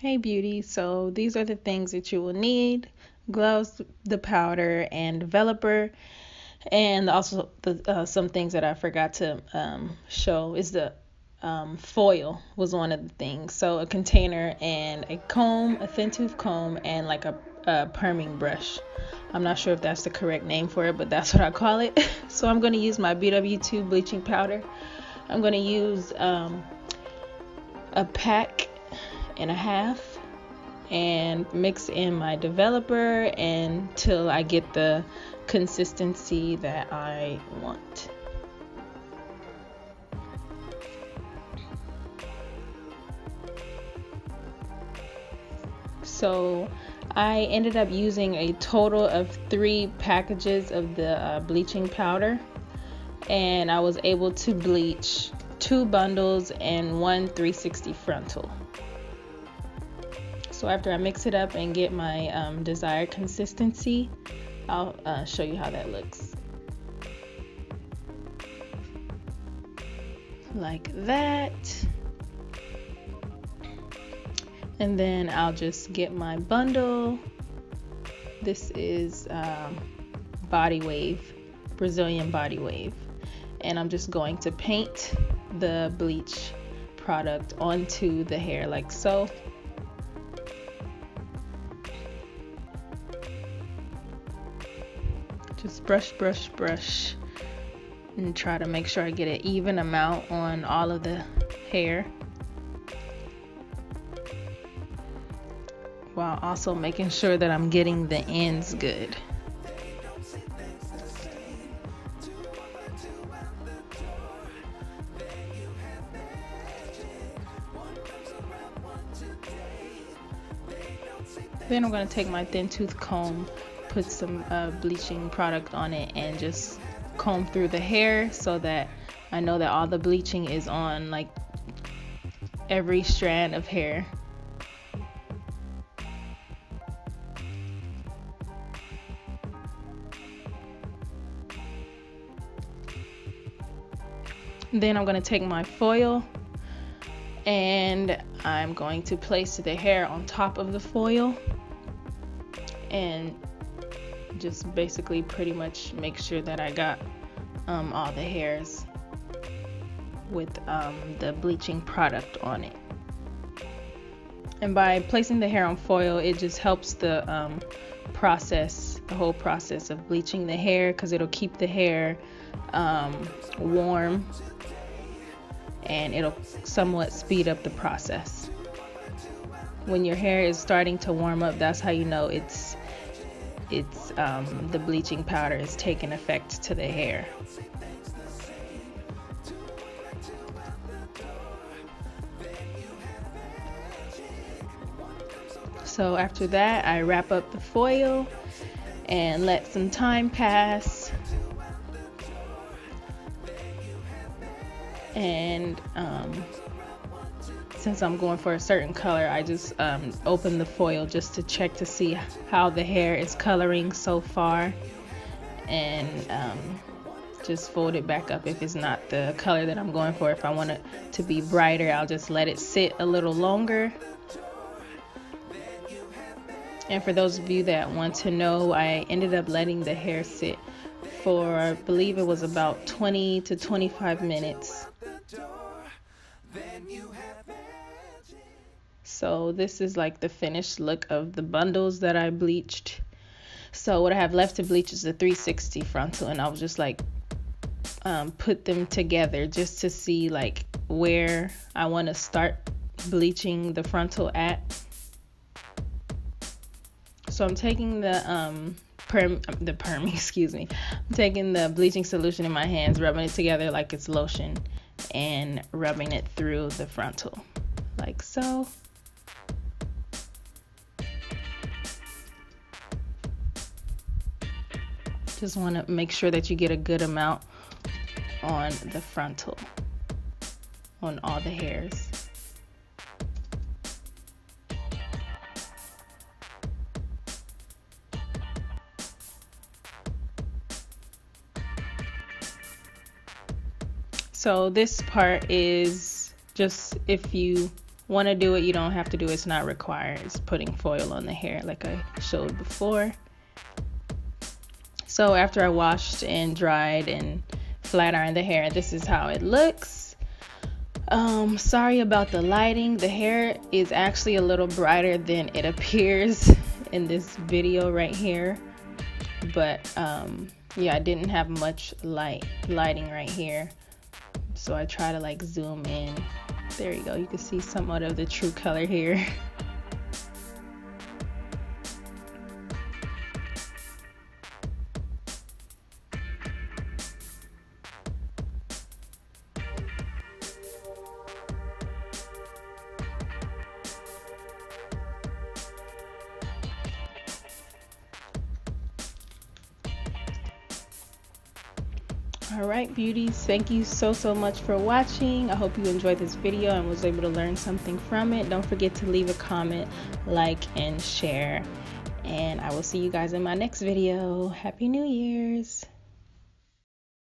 Hey beauty, so these are the things that you will need: gloves, the powder, and developer. And also the some things that I forgot to show is the foil was one of the things. So a container and a comb, a thin tooth comb, and like a perming brush. I'm not sure if that's the correct name for it, but that's what I call it. So I'm going to use my BW2 bleaching powder. I'm going to use a pack and a half and mix in my developer until I get the consistency that I want. So I ended up using a total of 3 packages of the bleaching powder, and I was able to bleach 2 bundles and 1 360 frontal. So after I mix it up and get my desired consistency, I'll show you how that looks. Like that. And then I'll just get my bundle. This is Body Wave, Brazilian Body Wave. And I'm just going to paint the bleach product onto the hair like so. Just brush and try to make sure I get an even amount on all of the hair, while also making sure that I'm getting the ends good. Then I'm going to take my thin tooth comb, put some bleaching product on it, and just comb through the hair so that I know that all the bleaching is on like every strand of hair. Then I'm going to take my foil and I'm going to place the hair on top of the foil and just basically pretty much make sure that I got all the hairs with the bleaching product on it. And by placing the hair on foil, it just helps the whole process of bleaching the hair, because it'll keep the hair warm and it'll somewhat speed up the process. When your hair is starting to warm up, that's how you know it's the bleaching powder is taking effect to the hair. So after that, I wrap up the foil and let some time pass. And since I'm going for a certain color, I just open the foil just to check to see how the hair is coloring so far, and just fold it back up if it's not the color that I'm going for. If I want it to be brighter, I'll just let it sit a little longer. And for those of you that want to know, I ended up letting the hair sit for, I believe it was about 20 to 25 minutes. So this is like the finished look of the bundles that I bleached. So what I have left to bleach is the 360 frontal, and I was just like put them together just to see like where I want to start bleaching the frontal at. So I'm taking the excuse me. I'm taking the bleaching solution in my hands, rubbing it together like it's lotion, and rubbing it through the frontal like so. Just want to make sure that you get a good amount on the frontal, on all the hairs. So this part is just if you want to do it, you don't have to do it. It's not required. It's putting foil on the hair like I showed before. So after I washed and dried and flat ironed the hair, this is how it looks. Sorry about the lighting. The hair is actually a little brighter than it appears in this video right here, but yeah, I didn't have much lighting right here, so I try to like zoom in. There you go, you can see somewhat of the true color here. Alright beauties, thank you so much for watching. I hope you enjoyed this video and was able to learn something from it. Don't forget to leave a comment, like, and share. And I will see you guys in my next video. Happy New Year's!